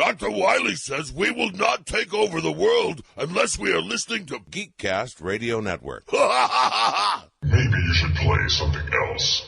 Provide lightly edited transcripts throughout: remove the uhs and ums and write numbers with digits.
Dr. Wiley says we will not take over the world unless we are listening to Geekcast Radio Network. Maybe you should play something else.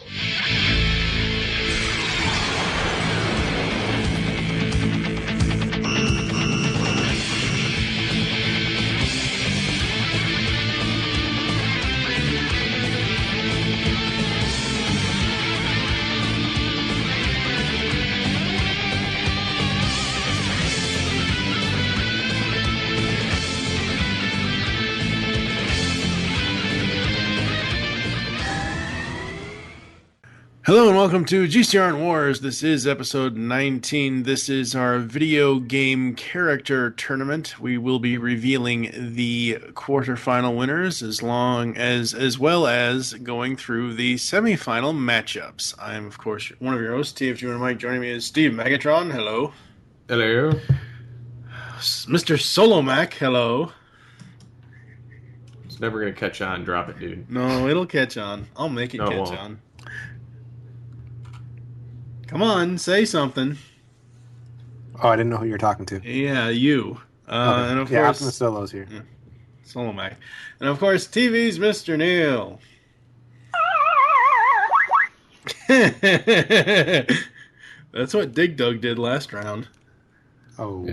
Hello and welcome to GCRN Wars. This is episode 19. This is our video game character tournament. We will be revealing the quarterfinal winners as well as going through the semifinal matchups. I'm, of course, one of your hosts, TF2 and Mike. Joining me is Steve Megatron. Hello. Hello. Mr. Solomac. Hello. It's never going to catch on. Drop it, dude. No, it'll catch on. I'll make it catch on. Come on, say something. Oh, I didn't know who you were talking to. Yeah, you. Okay. And of course, Optimus Solo's here. Yeah, Solomac. And of course, TV's Mr. Neil. That's what Dig Dug did last round. Oh.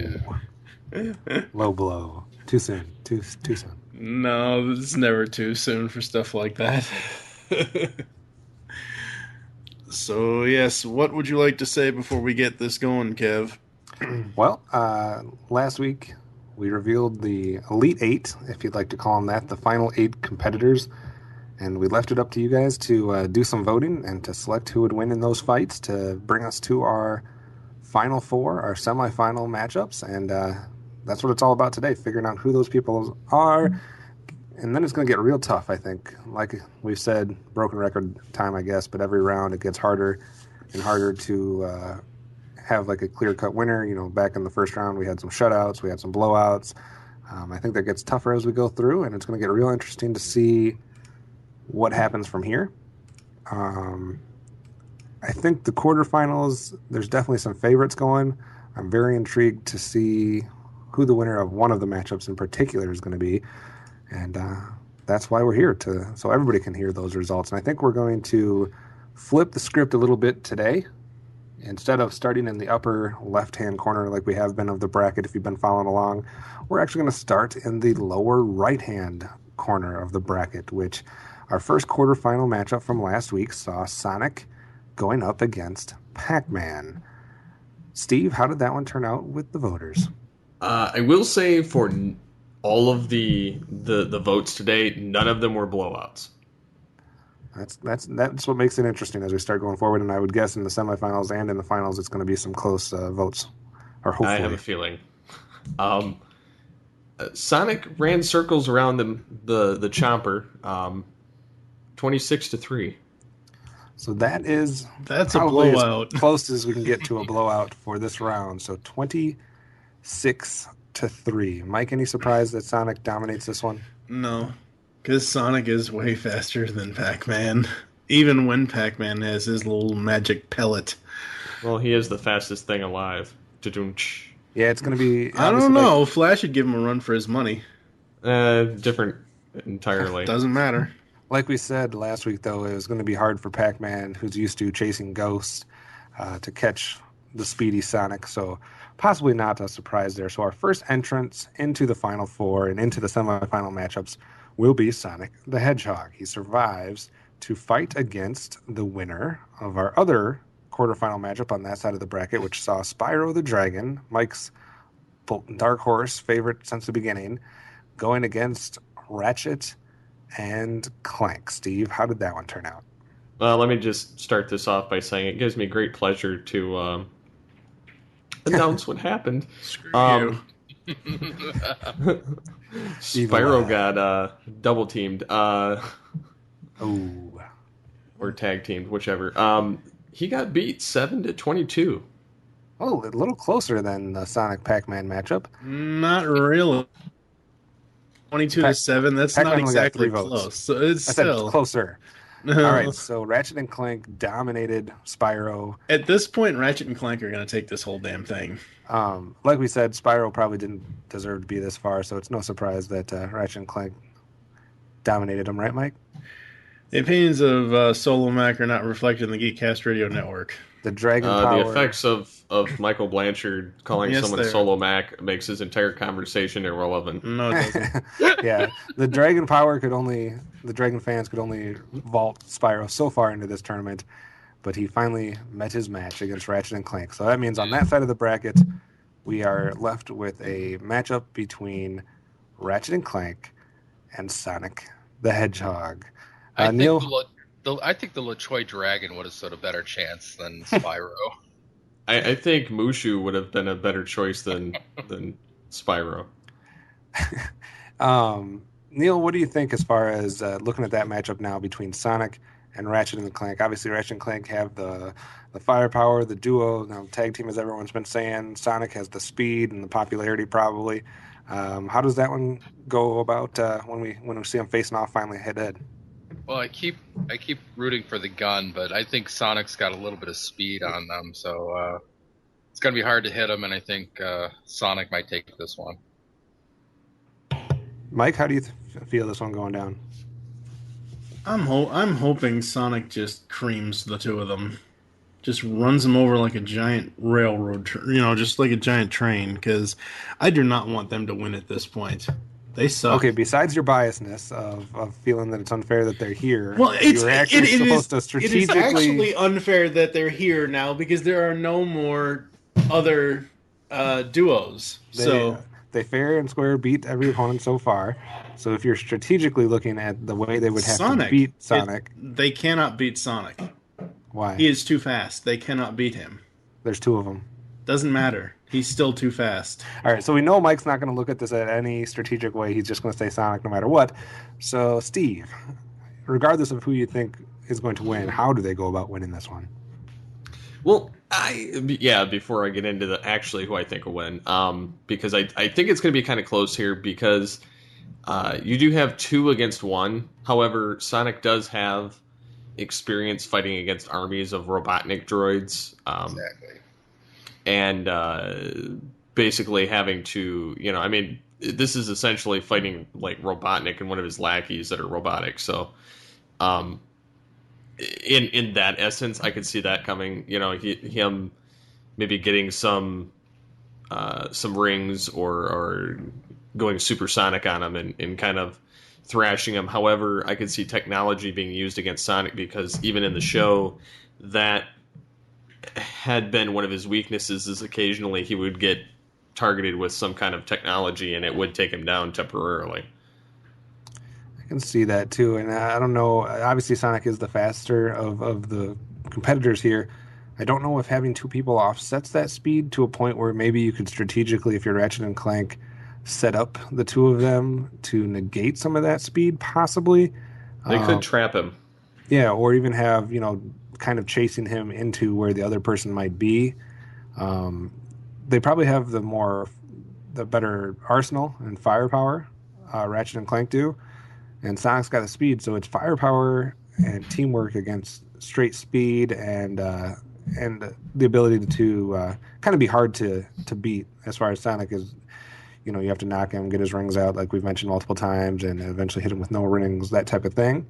Yeah. Low blow. Too soon. Too soon. No, it's never too soon for stuff like that. So, yes, what would you like to say before we get this going, Kev? Well, last week we revealed the Elite Eight, if you'd like to call them that, the final 8 competitors. And we left it up to you guys to do some voting and to select who would win in those fights to bring us to our Final Four, our semifinal matchups. And that's what it's all about today, figuring out who those people are. And then it's going to get real tough, I think. Like we've said, broken record time, I guess, but every round it gets harder and harder to have like a clear-cut winner. You know, back in the first round we had some shutouts, we had some blowouts. I think that gets tougher as we go through, and it's going to get real interesting to see what happens from here. I think the quarterfinals, there's definitely some favorites going. I'm very intrigued to see who the winner of one of the matchups in particular is going to be. And that's why we're here, so everybody can hear those results. And I think we're going to flip the script a little bit today. Instead of starting in the upper left-hand corner like we have been of the bracket, if you've been following along, we're actually going to start in the lower right-hand corner of the bracket, which our first quarterfinal matchup from last week saw Sonic going up against Pac-Man. Steve, how did that one turn out with the voters? I will say for all of the votes today, none of them were blowouts. That's what makes it interesting as we start going forward. And I would guess in the semifinals and in the finals, it's going to be some close votes. Or hopefully, I have a feeling. Sonic ran circles around the Chomper, 26-3. So that's a blowout. As close as we can get to a blowout for this round. So 26-3. Mike, any surprise that Sonic dominates this one? No, because Sonic is way faster than Pac-Man, even when Pac-Man has his little magic pellet. Well, he is the fastest thing alive. Yeah, it's going to be... I don't know. Flash would give him a run for his money. Different entirely. Doesn't matter. Like we said last week, though, it was going to be hard for Pac-Man, who's used to chasing ghosts, to catch the speedy Sonic, so possibly not a surprise there. So our first entrance into the Final Four and into the semifinal matchups will be Sonic the Hedgehog. He survives to fight against the winner of our other quarterfinal matchup on that side of the bracket, which saw Spyro the Dragon, Mike's dark horse favorite since the beginning, going against Ratchet and Clank. Steve, how did that one turn out? Let me just start this off by saying it gives me great pleasure to announce what happened. Screw you. Spyro got double teamed. Or tag teamed, whichever. He got beat 7-22. Oh, a little closer than the Sonic Pac-Man matchup. Not really. 22-7. That's Pac-Man not only got exactly 3 votes. close. So it's I still said closer. All right, so Ratchet and Clank dominated Spyro. At this point, Ratchet and Clank are going to take this whole damn thing. Like we said, Spyro probably didn't deserve to be this far, so it's no surprise that Ratchet and Clank dominated him, right, Mike? The opinions of Solo Mac are not reflected in the Geekcast Radio Network. The Dragon Power. The effects of Michael Blanchard calling someone Solo Mac makes his entire conversation irrelevant. No, it doesn't. Yeah, the Dragon fans could only vault Spyro so far into this tournament, but he finally met his match against Ratchet and Clank. So that means on that side of the bracket, we are left with a matchup between Ratchet and Clank and Sonic the Hedgehog. Neil? I think the LaChoy Dragon would have stood a better chance than Spyro. I think Mushu would have been a better choice than Spyro. Neil, what do you think as far as looking at that matchup now between Sonic and Ratchet and Clank? Obviously, Ratchet and Clank have the firepower, the duo, now tag team, as everyone's been saying. Sonic has the speed and the popularity, probably. How does that one go about when we see them facing off finally head-to-head? Well, I keep rooting for the gun, but I think Sonic's got a little bit of speed on them, so it's going to be hard to hit him, and I think Sonic might take this one. Mike, how do you feel this one going down? I'm hoping Sonic just creams the two of them. Just runs them over like a giant railroad, just like a giant train, because I do not want them to win at this point. They suck. Okay, besides your biasness of feeling that it's unfair that they're here, well, you're actually supposed to strategically... It is actually unfair that they're here now because there are no more other duos. They fair and square beat every opponent so far. So if you're strategically looking at the way they would have to beat Sonic... They cannot beat Sonic. Why? He is too fast. They cannot beat him. There's two of them. Doesn't matter. He's still too fast. All right, so we know Mike's not going to look at this at any strategic way. He's just going to say Sonic no matter what. So, Steve, regardless of who you think is going to win, how do they go about winning this one? Well, before I get into actually who I think will win, because I think it's going to be kind of close here because you do have 2 against 1. However, Sonic does have experience fighting against armies of Robotnik droids. Exactly. And basically having to, this is essentially fighting like Robotnik and one of his lackeys that are robotic. So, in that essence, I could see that coming. Him maybe getting some rings or going supersonic on him and kind of thrashing him. However, I could see technology being used against Sonic because even in the show, that had been one of his weaknesses is occasionally he would get targeted with some kind of technology and it would take him down temporarily. I can see that too. And I don't know, obviously Sonic is the faster of the competitors here. I don't know if having 2 people offsets that speed to a point where maybe you could strategically, if you're Ratchet and Clank, set up the 2 of them to negate some of that speed, possibly. They could trap him. Yeah, or even have, kind of chasing him into where the other person might be. They probably have the better arsenal and firepower, Ratchet and Clank do, and Sonic's got the speed, so it's firepower and teamwork against straight speed and the ability to kind of be hard to beat as far as Sonic is. You have to knock him, get his rings out, like we've mentioned multiple times, and eventually hit him with no rings, that type of thing.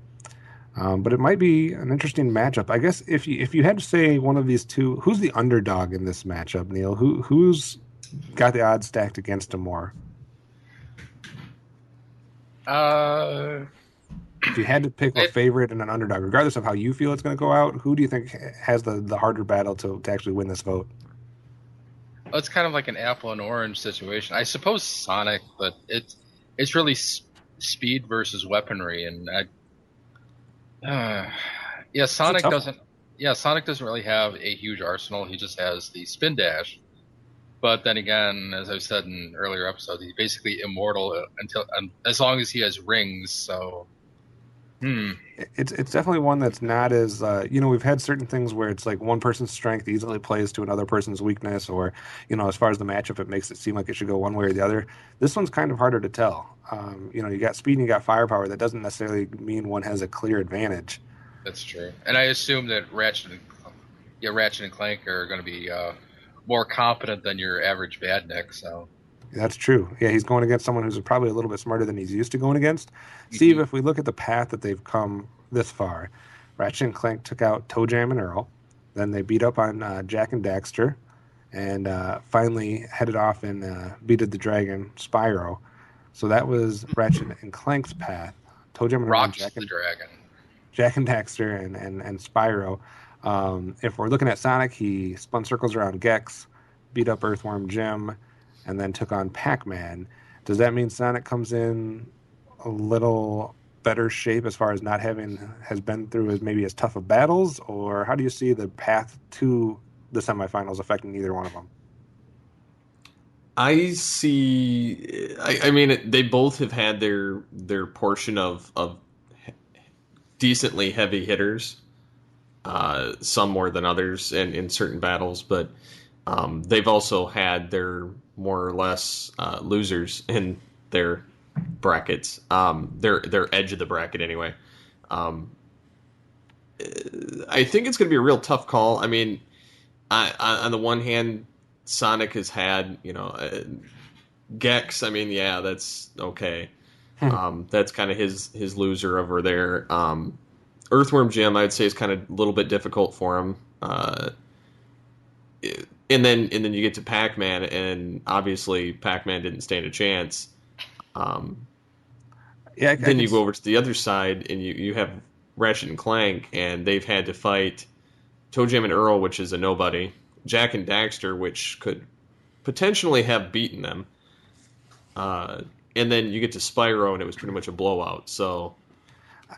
But it might be an interesting matchup. I guess if you had to say one of these 2, who's the underdog in this matchup, Neil? Who's got the odds stacked against him more? If you had to pick a favorite and an underdog, regardless of how you feel it's going to go out, who do you think has the harder battle to actually win this vote? Well, it's kind of like an apple and orange situation. I suppose Sonic, but it's really speed versus weaponry, and Sonic doesn't. Yeah, Sonic doesn't really have a huge arsenal. He just has the spin dash. But then again, as I've said in earlier episodes, he's basically immortal as long as he has rings. So, it's definitely one that's not as we've had certain things where it's like one person's strength easily plays to another person's weakness, or as far as the matchup, it makes it seem like it should go one way or the other. This one's kind of harder to tell. You got speed and you got firepower. That doesn't necessarily mean one has a clear advantage. That's true. And I assume that Ratchet and Clank are going to be more competent than your average badnik. So That's true. Yeah, he's going against someone who's probably a little bit smarter than he's used to going against. Steve, Mhm. if we look at the path that they've come this far, Ratchet and Clank took out Toe Jam and Earl. Then they beat up on Jack and Daxter, and finally headed off and beated the dragon Spyro. So that was Ratchet and Clank's path. Toe Jam and Earl, and rocks the dragon. Jack and Daxter, and Spyro. If we're looking at Sonic, he spun circles around Gex, beat up Earthworm Jim, and then took on Pac-Man. Does that mean Sonic comes in a little better shape as far as not having has been through as tough of battles, or how do you see the path to the semifinals affecting either one of them? I see. I mean, they both have had their portion of decently heavy hitters. Some more than others in certain battles, but they've also had their more or less losers in their brackets. Their edge of the bracket anyway. I think it's going to be a real tough call. I mean, on the one hand, Sonic has had Gex. I mean, yeah, that's okay. That's kind of his loser over there. Earthworm Jim, I'd say, is kind of a little bit difficult for him. And then you get to Pac-Man, and obviously Pac-Man didn't stand a chance. Then you go over to the other side, and you have Ratchet and Clank, and they've had to fight Toe Jam and Earl, which is a nobody, Jack and Daxter, which could potentially have beaten them. And then you get to Spyro, and it was pretty much a blowout. So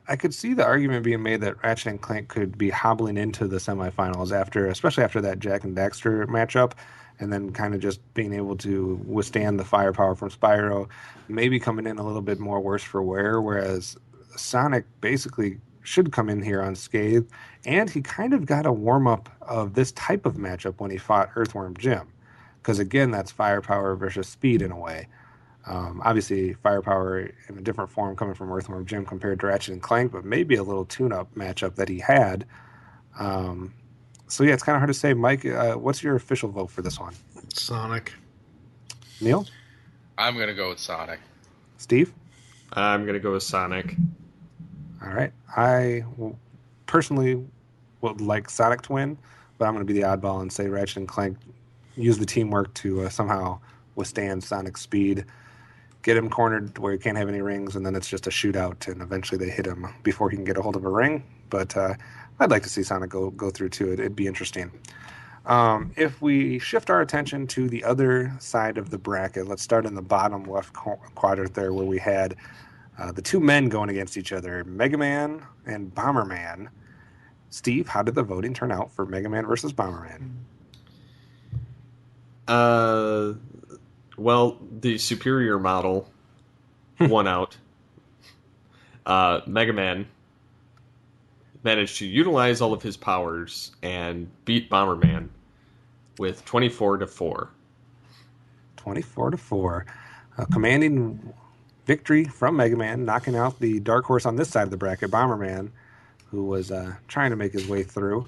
I could see the argument being made that Ratchet and Clank could be hobbling into the semifinals especially after that Jack and Daxter matchup, and then kind of just being able to withstand the firepower from Spyro, maybe coming in a little bit more worse for wear, whereas Sonic basically should come in here unscathed, and he kind of got a warm-up of this type of matchup when he fought Earthworm Jim, because again, that's firepower versus speed in a way. Obviously, firepower in a different form coming from Earthworm Jim compared to Ratchet and Clank, but maybe a little tune-up matchup that he had. So yeah, it's kind of hard to say. Mike, what's your official vote for this one? Sonic. Neil? I'm going to go with Sonic. Steve? I'm going to go with Sonic. All right. I personally would like Sonic to win, but I'm going to be the oddball and say Ratchet and Clank use the teamwork to somehow withstand Sonic's speed, get him cornered where he can't have any rings, and then it's just a shootout, and eventually they hit him before he can get a hold of a ring. But I'd like to see Sonic go through to it. It'd be interesting. If we shift our attention to the other side of the bracket, let's start in the bottom left quadrant there where we had the two men going against each other, Mega Man and Bomberman. Steve, how did the voting turn out for Mega Man versus Bomberman? Well, the superior model won out. Mega Man managed to utilize all of his powers and beat Bomberman with 24-4. 24-4. A commanding victory from Mega Man, knocking out the dark horse on this side of the bracket, Bomberman, who was trying to make his way through.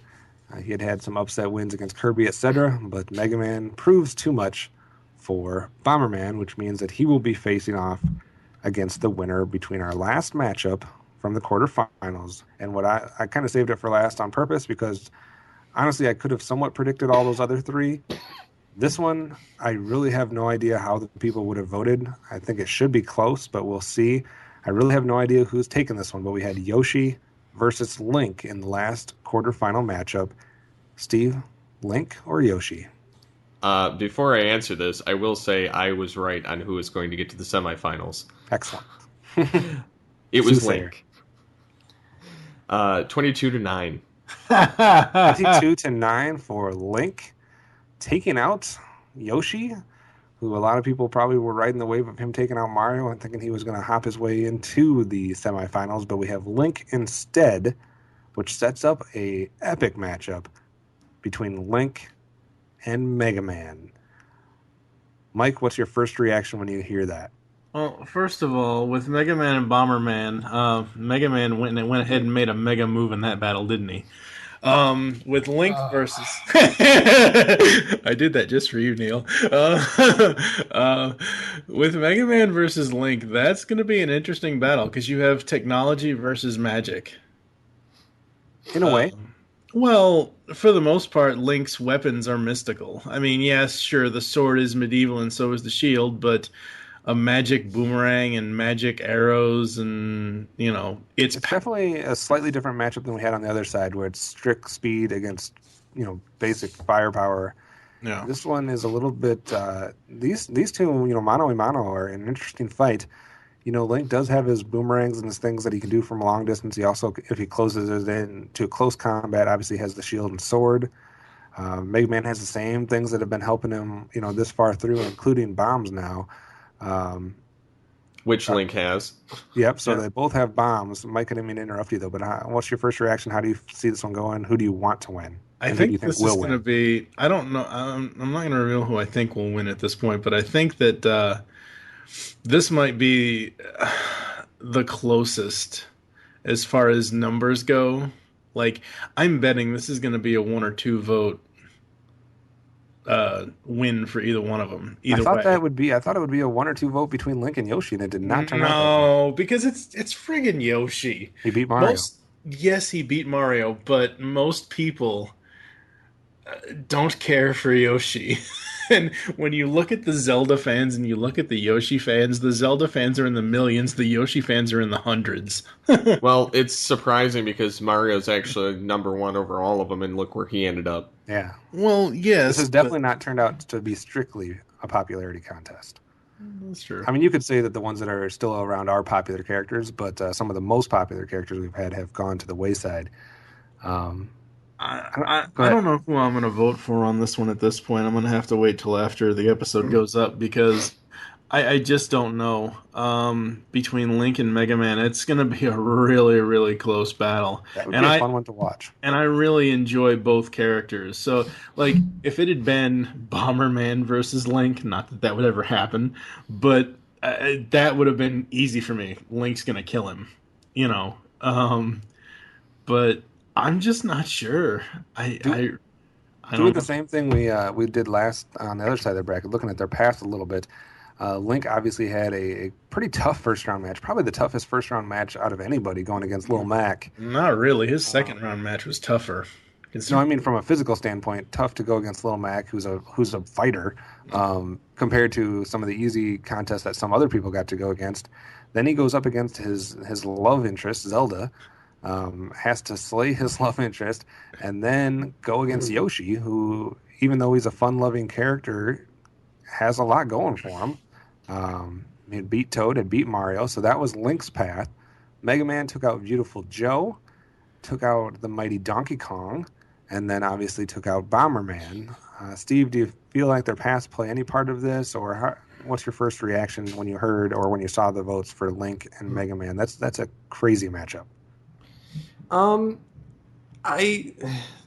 He had some upset wins against Kirby, etc., but Mega Man proves too much for Bomberman, which means that he will be facing off against the winner between our last matchup from the quarterfinals. And what I kind of saved it for last on purpose because honestly, I could have somewhat predicted all those other three. This one, I really have no idea how the people would have voted. I think it should be close, but we'll see. I really have no idea who's taking this one, but we had Yoshi versus Link in the last quarterfinal matchup. Steve, Link or Yoshi? Before I answer this, I will say I was right on who is going to get to the semifinals. Excellent. It was Soothsayer. Link. 22-9. 22-9 for Link, taking out Yoshi, who a lot of people probably were riding the wave of him taking out Mario and thinking he was going to hop his way into the semifinals, but we have Link instead, which sets up a epic matchup between Link and Mega Man. Mike, what's your first reaction when you hear that? Well, first of all, with Mega Man and Bomberman, Mega Man went ahead and made a mega move in that battle, didn't he? With Link versus, I did that just for you, Neil. With Mega Man versus Link, that's going to be an interesting battle because you have technology versus magic. In a way. Well, for the most part, Link's weapons are mystical. I mean, yes, sure, the sword is medieval and so is the shield, but a magic boomerang and magic arrows and, It's definitely a slightly different matchup than we had on the other side, where it's strict speed against, basic firepower. Yeah. This one is a little bit. These two, mano a mano, are an interesting fight. Link does have his boomerangs and his things that he can do from a long distance. He also, if he closes it in to close combat, obviously has the shield and sword. Mega Man has the same things that have been helping him, this far through, including bombs now. Which Link has. Yep, so they both have bombs. Mike, I didn't mean to interrupt you, though, but what's your first reaction? How do you see this one going? Who do you want to win? I think this is going to be... I don't know. I'm not going to reveal who I think will win at this point, but I think that this might be the closest as far as numbers go. Like, I'm betting this is going to be a 1 or 2 vote win for either one of them. I thought it would be a 1 or 2 vote between Link and Yoshi, and it did not turn out that way. No, because it's friggin' Yoshi. He beat Mario. Yes, he beat Mario, but most people don't care for Yoshi. And when you look at the Zelda fans and you look at the Yoshi fans, the Zelda fans are in the millions, the Yoshi fans are in the hundreds. Well, it's surprising because Mario's actually number 1 over all of them, and look where he ended up. Yeah. Well, yes. This has definitely not turned out to be strictly a popularity contest. That's true. I mean, you could say that the ones that are still around are popular characters, but some of the most popular characters we've had have gone to the wayside. I don't know who I'm going to vote for on this one at this point. I'm going to have to wait till after the episode goes up because I just don't know. Between Link and Mega Man, it's going to be a really, really close battle. That would be a fun one to watch. And I really enjoy both characters. So, like, if it had been Bomberman versus Link, not that would ever happen, but that would have been easy for me. Link's going to kill him, but I'm just not sure. I doing the same thing we did last on the other side of the bracket, looking at their past a little bit. Link obviously had a pretty tough first round match, probably the toughest first round match out of anybody going against Lil Mac. Not really. His second round match was tougher. No, I mean from a physical standpoint, tough to go against Lil Mac, who's a fighter, compared to some of the easy contests that some other people got to go against. Then he goes up against his love interest, Zelda. Has to slay his love interest and then go against Yoshi, who, even though he's a fun-loving character, has a lot going for him. He had beat Toad, had beat Mario, so that was Link's path. Mega Man took out Beautiful Joe, took out the mighty Donkey Kong, and then obviously took out Bomberman. Steve, do you feel like their paths play any part of this, or what's your first reaction when you heard or when you saw the votes for Link and Mega Man? That's a crazy matchup.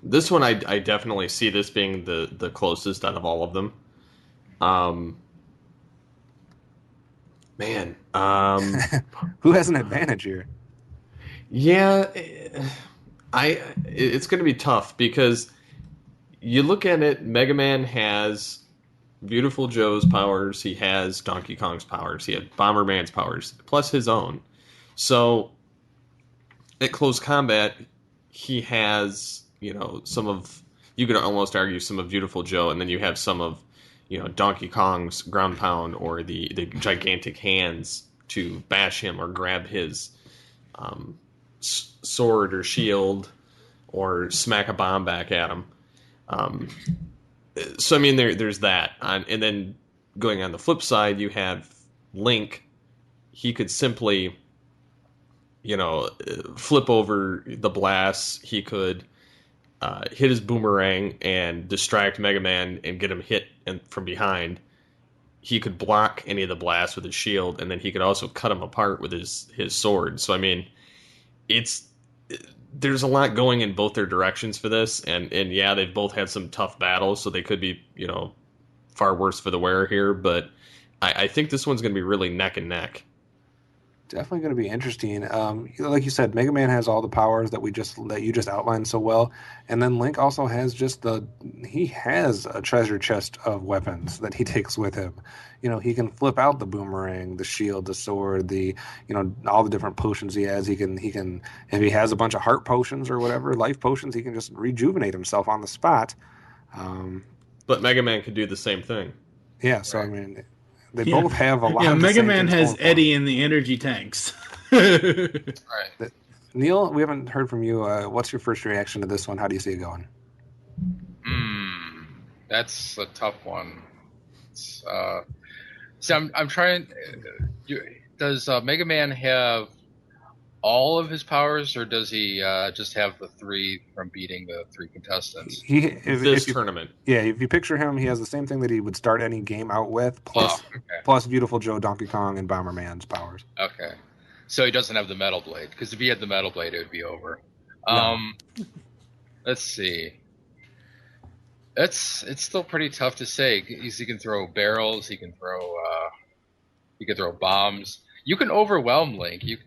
This one I definitely see this being the closest out of all of them. Who has an advantage here? Yeah, it's going to be tough because you look at it. Mega Man has Beautiful Joe's powers. He has Donkey Kong's powers. He had Bomberman's powers plus his own. So at close combat, he has, some of, you could almost argue some of Beautiful Joe, and then you have some of, Donkey Kong's ground pound or the gigantic hands to bash him or grab his sword or shield or smack a bomb back at him. So, I mean, there's that. And then going on the flip side, you have Link. He could simply flip over the blast. He could hit his boomerang and distract Mega Man and get him hit from behind. He could block any of the blasts with his shield, and then he could also cut him apart with his sword. So, I mean, there's a lot going in both their directions for this, and yeah, they've both had some tough battles, so they could be, far worse for the wear here, but I think this one's going to be really neck and neck. Definitely going to be interesting. Like you said, Mega Man has all the powers that you just outlined so well, and then Link also has he has a treasure chest of weapons that he takes with him. He can flip out the boomerang, the shield, the sword, all the different potions he has. He can if he has a bunch of heart potions or whatever, life potions, he can just rejuvenate himself on the spot. But Mega Man could do the same thing. Yeah, so I mean, they both have a lot. Yeah, of the Mega same Man things has going for Eddie him. in the energy tanks. Right. Neil, we haven't heard from you. What's your first reaction to this one? How do you see it going? That's a tough one. I'm trying. Does Mega Man have all of his powers, or does he just have the 3 from beating the 3 contestants? This tournament. Yeah, if you picture him, he has the same thing that he would start any game out with, plus Beautiful Joe, Donkey Kong, and Bomberman's powers. Okay. So he doesn't have the Metal Blade, because if he had the Metal Blade, it would be over. No. Let's see. It's still pretty tough to say. He can throw barrels. He can throw bombs. You can overwhelm Link. If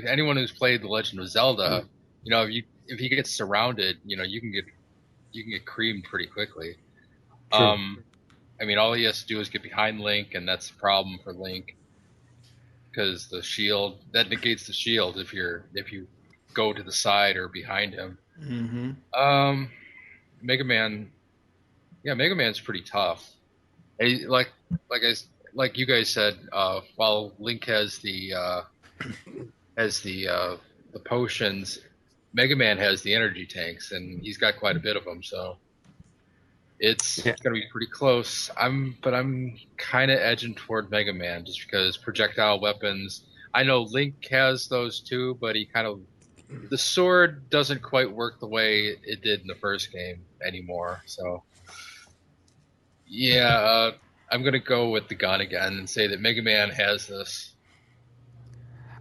anyone who's played The Legend of Zelda, if he gets surrounded, you can get creamed pretty quickly. True. All he has to do is get behind Link, and that's a problem for Link, because the shield that negates the shield if you go to the side or behind him. Mm-hmm. Mega Man. Yeah, Mega Man's pretty tough. Like you guys said, while Link has the potions, Mega Man has the energy tanks, and he's got quite a bit of them. So it's going to be pretty close. I'm kind of edging toward Mega Man just because projectile weapons. I know Link has those too, but the sword doesn't quite work the way it did in the first game anymore. So. Yeah, I'm going to go with the gun again and say that Mega Man has this.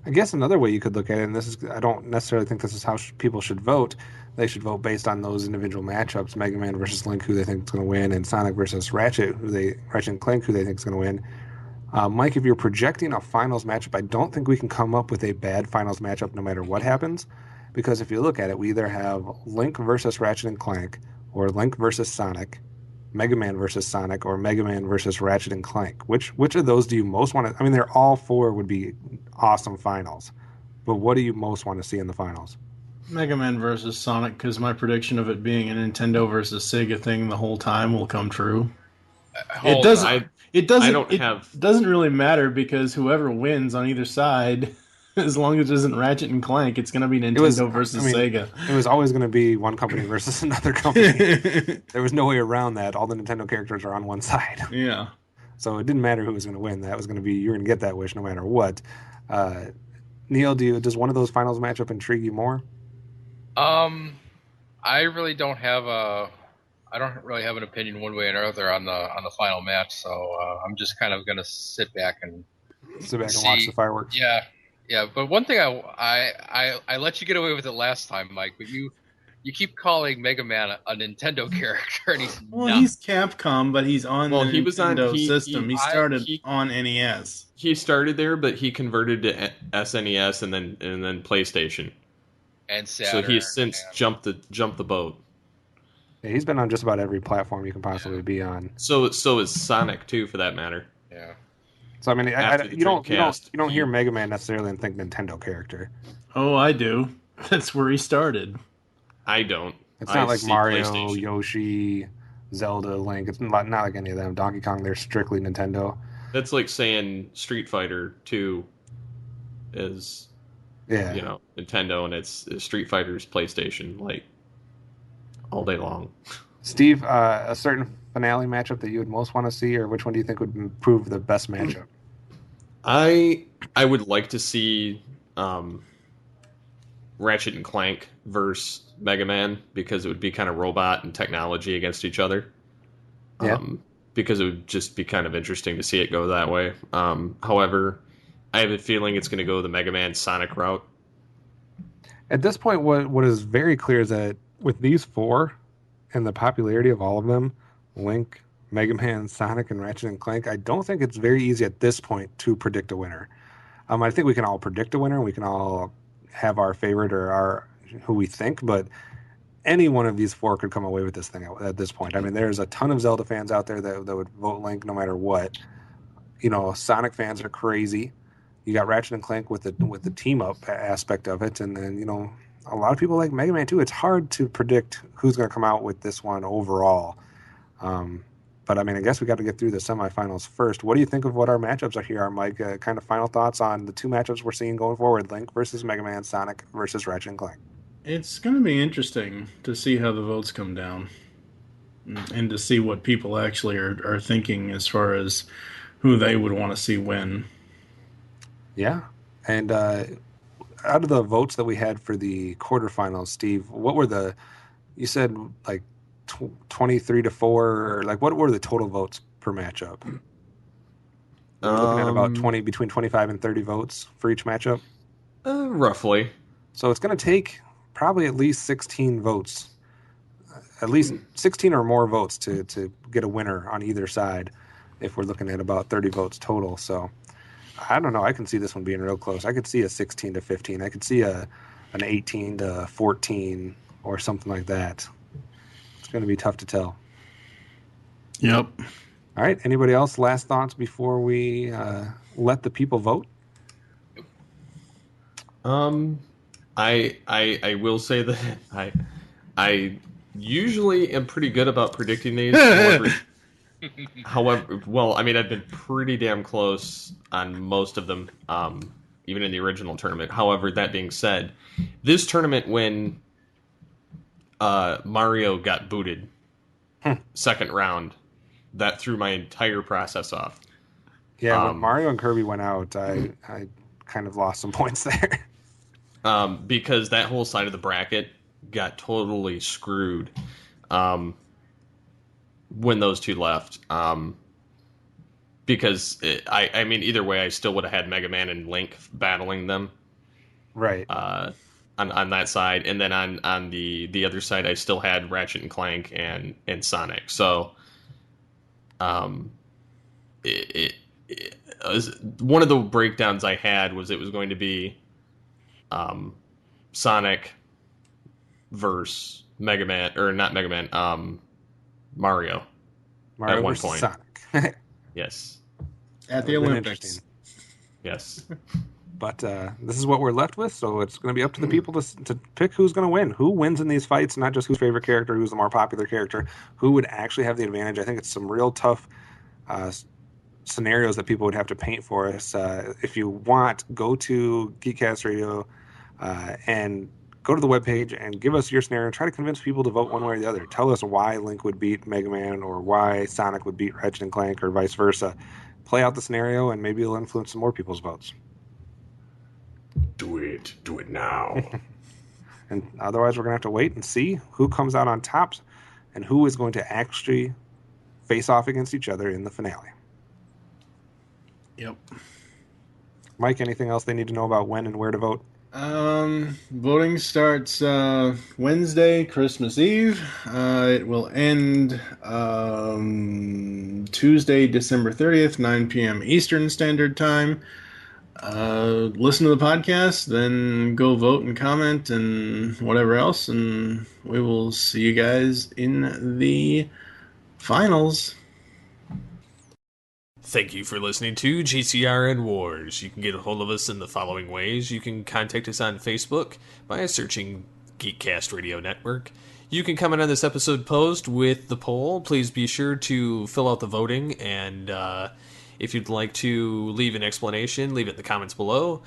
I guess another way you could look at it, and I don't necessarily think this is how people should vote. They should vote based on those individual matchups: Mega Man versus Link, who they think is going to win, and Sonic versus Ratchet, Ratchet and Clank, who they think is going to win. Mike, if you're projecting a finals matchup, I don't think we can come up with a bad finals matchup no matter what happens, because if you look at it, we either have Link versus Ratchet and Clank, or Link versus Sonic, Mega Man versus Sonic, or Mega Man versus Ratchet and Clank. Which of those do you most want to... they're all 4 would be awesome finals. But what do you most want to see in the finals? Mega Man versus Sonic, because my prediction of it being a Nintendo versus Sega thing the whole time will come true. It doesn't really matter, because whoever wins on either side, as long as it isn't Ratchet and Clank, it's going to be Nintendo versus Sega. It was always going to be one company versus another company. There was no way around that. All the Nintendo characters are on one side. Yeah. So it didn't matter who was going to win. That was going to be, you're going to get that wish no matter what. Neil, does one of those finals matchup intrigue you more? I really don't have an opinion one way or another on the final match. So I'm just kind of going to sit back and watch the fireworks. Yeah, but one thing I let you get away with it last time, Mike, but you keep calling Mega Man a Nintendo character, and he's he's Capcom, but he's on the Nintendo system. He started on NES. He started there, but he converted to SNES and then PlayStation. And Saturn, so he's since jumped the boat. Yeah, he's been on just about every platform you can possibly be on. So is Sonic too, for that matter. Yeah. So you don't hear Mega Man necessarily and think Nintendo character. Oh, I do. That's where he started. I don't. It's not like Mario, Yoshi, Zelda, Link. It's not like any of them. Donkey Kong, they're strictly Nintendo. That's like saying Street Fighter 2 is Nintendo, and it's Street Fighter's PlayStation, like all day long. Steve, a certain finale matchup that you would most want to see, or which one do you think would prove the best matchup? I would like to see Ratchet and Clank versus Mega Man, because it would be kind of robot and technology against each other. Yeah. Because it would just be kind of interesting to see it go that way. However, I have a feeling it's going to go the Mega Man Sonic route. At this point, what is very clear is that with these 4 and the popularity of all of them, Link, Mega Man, Sonic, and Ratchet and Clank, I don't think it's very easy at this point to predict a winner. I think we can all predict a winner. We can all have our favorite or our who we think, but any one of these four could come away with this thing at this point. I mean, there's a ton of Zelda fans out there that would vote Link no matter what. Sonic fans are crazy. You got Ratchet and Clank with the team up aspect of it, and then a lot of people like Mega Man too. It's hard to predict who's going to come out with this one overall. But I mean, I guess we got to get through the semifinals first. What do you think of what our matchups are here, Mike? Kind of final thoughts on the two matchups we're seeing going forward: Link versus Mega Man, Sonic versus Ratchet and Clank. It's going to be interesting to see how the votes come down and to see what people actually are thinking as far as who they would want to see win. Yeah. And out of the votes that we had for the quarterfinals, Steve, what were you said like 23 to 4, or like what were the total votes per matchup? We're looking at about between 25 and 30 votes for each matchup? Roughly. So it's going to take probably at least 16 votes, at least 16 or more votes to get a winner on either side if we're looking at about 30 votes total. So I don't know. I can see this one being real close. I could see a 16 to 15. I could see an 18 to 14 or something like that. It's going to be tough to tell. Yep. All right. Anybody else? Last thoughts before we let the people vote? I will say that I usually am pretty good about predicting these. However, well, I mean, I've been pretty damn close on most of them, even in the original tournament. However, that being said, this tournament, when Mario got booted second round, that threw my entire process off. Yeah, when Mario and Kirby went out, I kind of lost some points there. Because that whole side of the bracket got totally screwed when those two left. Because I mean, either way, I still would have had Mega Man and Link battling them. Right. On that side, and then on the other side, I still had Ratchet and Clank and Sonic. So, it was, one of the breakdowns I had was it was going to be Sonic versus Mega Man, or not Mega Man, Mario at one point. Sonic. Yes. At the Olympics. Yes. But this is what we're left with, so it's going to be up to the people to pick who's going to win. Who wins in these fights, not just whose favorite character, who's the more popular character, who would actually have the advantage. I think it's some real tough scenarios that people would have to paint for us. If you want, go to Geekcast Radio and go to the webpage and give us your scenario. Try to convince people to vote one way or the other. Tell us why Link would beat Mega Man or why Sonic would beat Ratchet and Clank or vice versa. Play out the scenario, and maybe it'll influence some more people's votes. Do it now. And otherwise, we're going to have to wait and see who comes out on top and who is going to actually face off against each other in the finale. Yep. Mike, anything else they need to know about when and where to vote? Voting starts Wednesday, Christmas Eve. It will end Tuesday, December 30th, 9 p.m. Eastern Standard Time. Listen to the podcast, then go vote and comment and whatever else, and we will see you guys in the finals. Thank you for listening to GCRN Wars. You can get a hold of us in the following ways. You can contact us on Facebook by searching Geekcast Radio Network. You can comment on this episode post with the poll. Please be sure to fill out the voting, and if you'd like to leave an explanation, leave it in the comments below.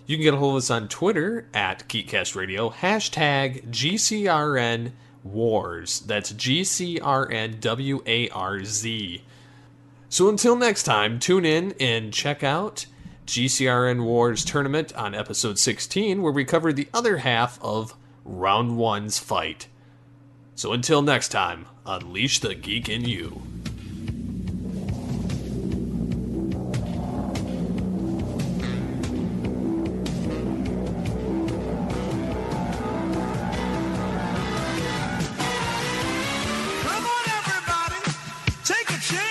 You can get a hold of us on Twitter at Geekcast Radio, hashtag GCRN Wars. That's GCRNWARZ. So until next time, tune in and check out GCRN Wars Tournament on episode 16, where we cover the other half of Round 1's fight. So until next time, unleash the geek in you. Come on, everybody, take a chance.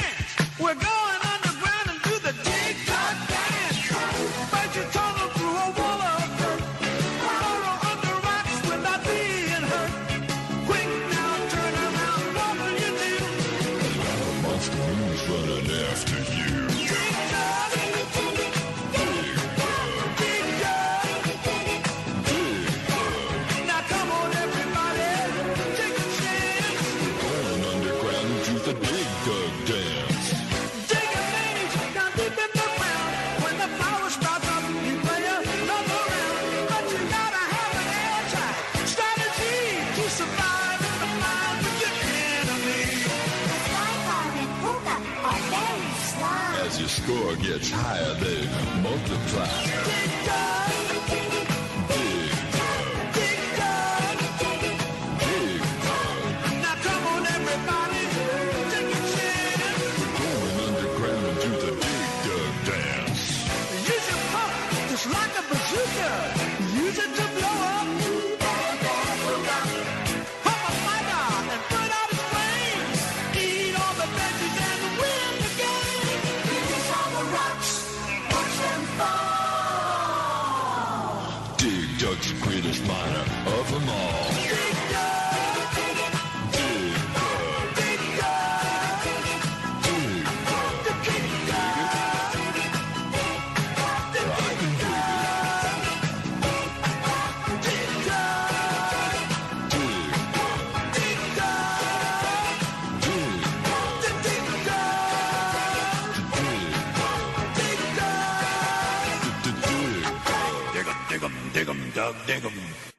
score gets higher, they multiply. Dig dug. Dig dug. Dig dug. Now come on, everybody, take a chance. We're going underground into the dig dug dance. Use your pump just like a bazooka. Use it to blow up. Pump a fighter and put out his flames. Eat all the veggies and win the game. Release all the rocks, watch them fall. Dig Dug's the greatest miner of them all. Dig Dug. Dig Dug. Dig Dug. Dig Dug. Dig Dug. I can dig it. Dig Dug. Dig Dug. Dig Dug. Dig Dug. Dig Dug. Dig Dug. Dig Dug. Dig 'em, dig 'em, dig 'em, Doug, dig 'em.